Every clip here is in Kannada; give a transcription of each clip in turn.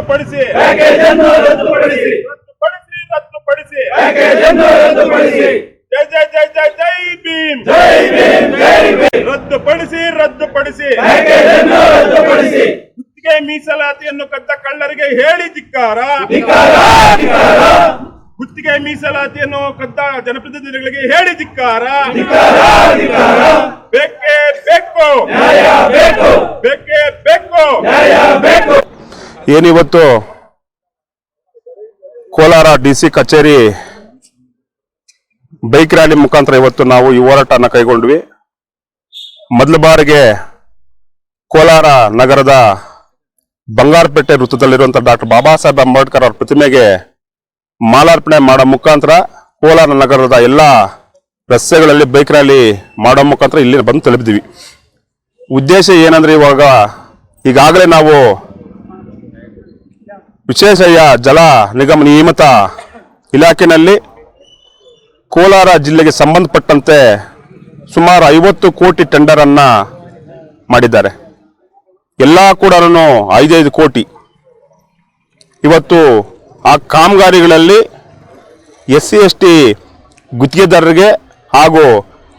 ರದ್ದುಪಡಿಸಿ ಜೈ ಜೈ ಜೈ ಜೈ ಜೈ ಭೀಮ್ ರದ್ದುಪಡಿಸಿ ಗುತ್ತಿಗೆ ಮೀಸಲಾತಿಯನ್ನು ಕದ್ದ ಕಳ್ಳರಿಗೆ ಹೇಳಿ ಧಿಕ್ಕಾರ. ಗುತ್ತಿಗೆ ಮೀಸಲಾತಿಯನ್ನು ಕದ್ದ ಜನಪ್ರತಿನಿಧಿಗಳಿಗೆ ಹೇಳಿ ಧಿಕ್ಕಾರ. ಬೇಕೇ ಬೇಕು, ಬೇಕೇ ಬೇಕು. ಏನಿವತ್ತು ಕೋಲಾರ ಡಿಸಿ ಕಚೇರಿ ಬೈಕ್ ರ್ಯಾಲಿ ಮುಖಾಂತರ ಇವತ್ತು ನಾವು ಈ ಹೋರಾಟವನ್ನು ಕೈಗೊಂಡ್ವಿ. ಮೊದಲ ಬಾರಿಗೆ ಕೋಲಾರ ನಗರದ ಬಂಗಾರಪೇಟೆ ವೃತ್ತದಲ್ಲಿರುವಂತಹ ಡಾಕ್ಟರ್ ಬಾಬಾ ಸಾಹೇಬ್ ಅಂಬೇಡ್ಕರ್ ಅವರ ಪ್ರತಿಮೆಗೆ ಮಾಲಾರ್ಪಣೆ ಮಾಡೋ ಮುಖಾಂತರ ಕೋಲಾರ ನಗರದ ಎಲ್ಲ ರಸ್ತೆಗಳಲ್ಲಿ ಬೈಕ್ ರ್ಯಾಲಿ ಮಾಡೋ ಮುಖಾಂತರ ಇಲ್ಲಿ ಬಂದು ತಲುಪಿದ್ವಿ. ಉದ್ದೇಶ ಏನಂದ್ರೆ ಈಗಾಗಲೇ ನಾವು ವಿಶೇಷ ಜಲ ನಿಗಮ ನಿಯಮಿತ ಇಲಾಖೆಯಲ್ಲಿ ಕೋಲಾರ ಜಿಲ್ಲೆಗೆ ಸಂಬಂಧಪಟ್ಟಂತೆ ಸುಮಾರು 50 ಕೋಟಿ ಟೆಂಡರ್ ಅನ್ನ ಮಾಡಿದ್ದಾರೆ. ಎಲ್ಲ ಕೂಡ 5 ಕೋಟಿ. ಇವತ್ತು ಆ ಕಾಮಗಾರಿಗಳಲ್ಲಿ SC ST ಗುತ್ತಿಗೆದಾರರಿಗೆ ಹಾಗೂ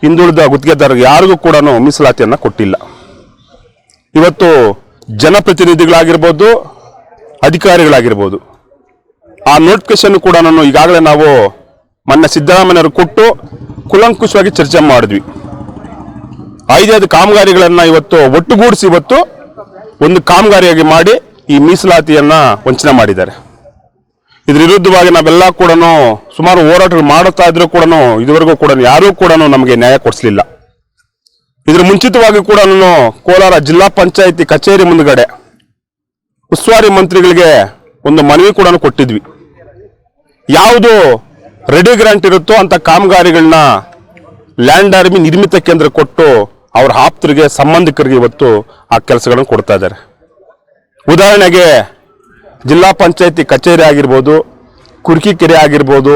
ಹಿಂದುಳಿದ ಗುತ್ತಿಗೆದಾರರಿಗೆ ಯಾರಿಗೂ ಕೂಡ ಮೀಸಲಾತಿಯನ್ನು ಕೊಟ್ಟಿಲ್ಲ. ಇವತ್ತು ಜನಪ್ರತಿನಿಧಿಗಳಾಗಿರ್ಬೋದು, ಅಧಿಕಾರಿಗಳಾಗಿರ್ಬೋದು, ಆ ನೋಟಿಫಿಕೇಶನ್ ಕೂಡ ಈಗಾಗಲೇ ನಾವು ಮೊನ್ನೆ ಸಿದ್ದರಾಮಯ್ಯವರು ಕೊಟ್ಟು ಕುಲಂಕುಷವಾಗಿ ಚರ್ಚೆ ಮಾಡಿದ್ವಿ. 5 ಕಾಮಗಾರಿಗಳನ್ನ ಇವತ್ತು ಒಟ್ಟುಗೂಡಿಸಿ ಇವತ್ತು ಒಂದು ಕಾಮಗಾರಿಯಾಗಿ ಮಾಡಿ ಈ ಮೀಸಲಾತಿಯನ್ನ ವಂಚನೆ ಮಾಡಿದ್ದಾರೆ. ಇದ್ರ ವಿರುದ್ಧವಾಗಿ ನಾವೆಲ್ಲ ಕೂಡ ಸುಮಾರು ಹೋರಾಟಗಳು ಮಾಡುತ್ತಾ ಇದ್ರೂ ಕೂಡ ಇದುವರೆಗೂ ಕೂಡ ಯಾರೂ ಕೂಡ ನಮಗೆ ನ್ಯಾಯ ಕೊಡಿಸಲಿಲ್ಲ. ಇದ್ರ ಮುಂಚಿತವಾಗಿ ಕೂಡ ಕೋಲಾರ ಜಿಲ್ಲಾ ಪಂಚಾಯಿತಿ ಕಚೇರಿ ಮುಂದುಗಡೆ ಉಸ್ತುವಾರಿ ಮಂತ್ರಿಗಳಿಗೆ ಒಂದು ಮನವಿ ಕೂಡ ಕೊಟ್ಟಿದ್ವಿ. ಯಾವುದು ರೆಡಿ ಗ್ರಾಂಟ್ ಇರುತ್ತೋ ಅಂತ ಕಾಮಗಾರಿಗಳನ್ನ ಲ್ಯಾಂಡ್ ಆರ್ಮಿ ನಿರ್ಮಿತ ಕೇಂದ್ರ ಕೊಟ್ಟು ಅವ್ರ ಆಪ್ತರಿಗೆ ಸಂಬಂಧಿಕರಿಗೆ ಇವತ್ತು ಆ ಕೆಲಸಗಳನ್ನು ಕೊಡ್ತಾ ಇದ್ದಾರೆ. ಉದಾಹರಣೆಗೆ ಜಿಲ್ಲಾ ಪಂಚಾಯಿತಿ ಕಚೇರಿ ಆಗಿರ್ಬೋದು, ಕುರ್ಕಿಕೆರೆ ಆಗಿರ್ಬೋದು,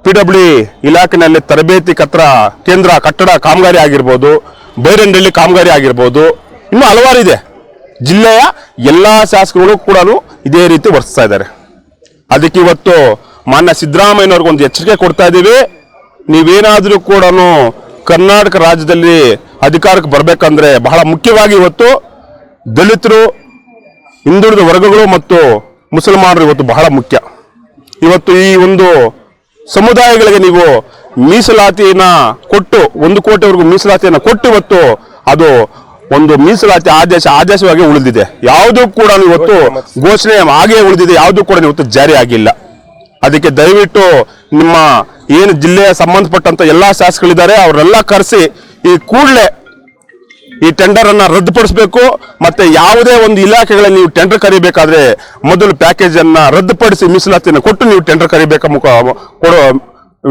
PWD ಇಲಾಖೆಯಲ್ಲಿ ತರಬೇತಿ ಕೇಂದ್ರ ಕಟ್ಟಡ ಕಾಮಗಾರಿ ಆಗಿರ್ಬೋದು, ಬೈರಂಡಳ್ಳಿ ಕಾಮಗಾರಿ ಆಗಿರ್ಬೋದು, ಇನ್ನೂ ಹಲವಾರು ಇದೆ. ಜಿಲ್ಲೆಯ ಎಲ್ಲ ಶಾಸಕರು ಕೂಡ ಇದೇ ರೀತಿ ವರ್ತಿಸ್ತಾ ಇದ್ದಾರೆ. ಅದಕ್ಕೆ ಇವತ್ತು ಮಾನ್ಯ ಸಿದ್ದರಾಮಯ್ಯನವ್ರಿಗೆ ಒಂದು ಎಚ್ಚರಿಕೆ ಕೊಡ್ತಾ ಇದ್ದೀವಿ. ನೀವೇನಾದರೂ ಕೂಡ ಕರ್ನಾಟಕ ರಾಜ್ಯದಲ್ಲಿ ಅಧಿಕಾರಕ್ಕೆ ಬರಬೇಕಂದ್ರೆ ಬಹಳ ಮುಖ್ಯವಾಗಿ ಇವತ್ತು ದಲಿತರು, ಹಿಂದುಳಿದ ವರ್ಗಗಳು ಮತ್ತು ಮುಸಲ್ಮಾನರು ಇವತ್ತು ಬಹಳ ಮುಖ್ಯ. ಇವತ್ತು ಈ ಒಂದು ಸಮುದಾಯಗಳಿಗೆ ನೀವು ಮೀಸಲಾತಿಯನ್ನ ಕೊಟ್ಟು 1 ಕೋಟಿವರೆಗೂ ಮೀಸಲಾತಿಯನ್ನು ಕೊಟ್ಟು ಇವತ್ತು ಅದು ಒಂದು ಮೀಸಲಾತಿ ಆದೇಶವಾಗಿ ಉಳಿದಿದೆ. ಯಾವುದೂ ಕೂಡ ಇವತ್ತು ಘೋಷಣೆ ಹಾಗೆ ಉಳಿದಿದೆ, ಯಾವುದೂ ಕೂಡ ಇವತ್ತು ಜಾರಿ ಆಗಿಲ್ಲ. ಅದಕ್ಕೆ ದಯವಿಟ್ಟು ನಿಮ್ಮ ಏನು ಜಿಲ್ಲೆಯ ಸಂಬಂಧಪಟ್ಟಂತ ಎಲ್ಲಾ ಶಾಸಕರಿದ್ದಾರೆ ಅವರೆಲ್ಲ ಕರೆಸಿ ಈ ಕೂಡಲೇ ಈ ಟೆಂಡರ್ ಅನ್ನ ರದ್ದುಪಡಿಸಬೇಕು. ಮತ್ತೆ ಯಾವುದೇ ಒಂದು ಇಲಾಖೆಗಳಲ್ಲಿ ನೀವು ಟೆಂಡರ್ ಕರಿಬೇಕಾದ್ರೆ ಮೊದಲು ಪ್ಯಾಕೇಜ್ ಅನ್ನ ರದ್ದುಪಡಿಸಿ ಮೀಸಲಾತಿಯನ್ನು ಕೊಟ್ಟು ನೀವು ಟೆಂಡರ್ ಕರಿಬೇಕ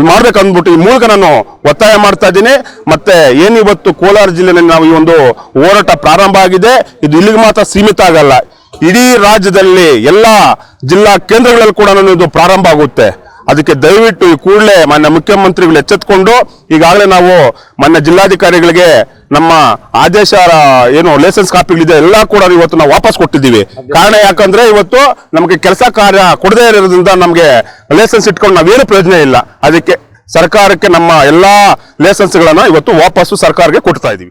ಮಾಡ್ಬೇಕಂದ್ಬಿಟ್ಟು ಈ ಮೂಲಕ ನಾನು ಒತ್ತಾಯ ಮಾಡ್ತಾ ಇದ್ದೀನಿ. ಮತ್ತೆ ಏನಿವತ್ತು ಕೋಲಾರ ಜಿಲ್ಲೆಯಲ್ಲಿ ನಾವು ಈ ಒಂದು ಹೋರಾಟ ಪ್ರಾರಂಭ ಆಗಿದೆ, ಇದು ಇಲ್ಲಿಗೆ ಮಾತ್ರ ಸೀಮಿತ ಆಗಲ್ಲ. ಇಡೀ ರಾಜ್ಯದಲ್ಲಿ ಎಲ್ಲ ಜಿಲ್ಲಾ ಕೇಂದ್ರಗಳಲ್ಲಿ ಕೂಡ ಇದು ಪ್ರಾರಂಭ ಆಗುತ್ತೆ. ಅದಕ್ಕೆ ದಯವಿಟ್ಟು ಈ ಕೂಡಲೇ ಮಾನ್ಯ ಮುಖ್ಯಮಂತ್ರಿಗಳು ಎಚ್ಚೆತ್ತುಕೊಂಡು ಈಗಾಗಲೇ ನಾವು ಮಾನ್ಯ ಜಿಲ್ಲಾಧಿಕಾರಿಗಳಿಗೆ ನಮ್ಮ ಆದೇಶ ಏನು ಲೈಸೆನ್ಸ್ ಕಾಪಿಗಳಿದೆ ಎಲ್ಲ ಕೂಡ ಇವತ್ತು ನಾವು ವಾಪಸ್ ಕೊಟ್ಟಿದ್ದೀವಿ. ಕಾರಣ ಯಾಕಂದ್ರೆ ಇವತ್ತು ನಮಗೆ ಕೆಲಸ ಕಾರ್ಯ ಕೊಡದೇ ಇರೋದ್ರಿಂದ ನಮಗೆ ಲೈಸೆನ್ಸ್ ಇಟ್ಕೊಂಡು ನಾವೇನು ಪ್ರಯೋಜನ ಇಲ್ಲ. ಅದಕ್ಕೆ ಸರ್ಕಾರಕ್ಕೆ ನಮ್ಮ ಎಲ್ಲಾ ಲೈಸೆನ್ಸ್ಗಳನ್ನ ಇವತ್ತು ವಾಪಸ್ಸು ಸರ್ಕಾರಕ್ಕೆ ಕೊಡ್ತಾ ಇದೀವಿ.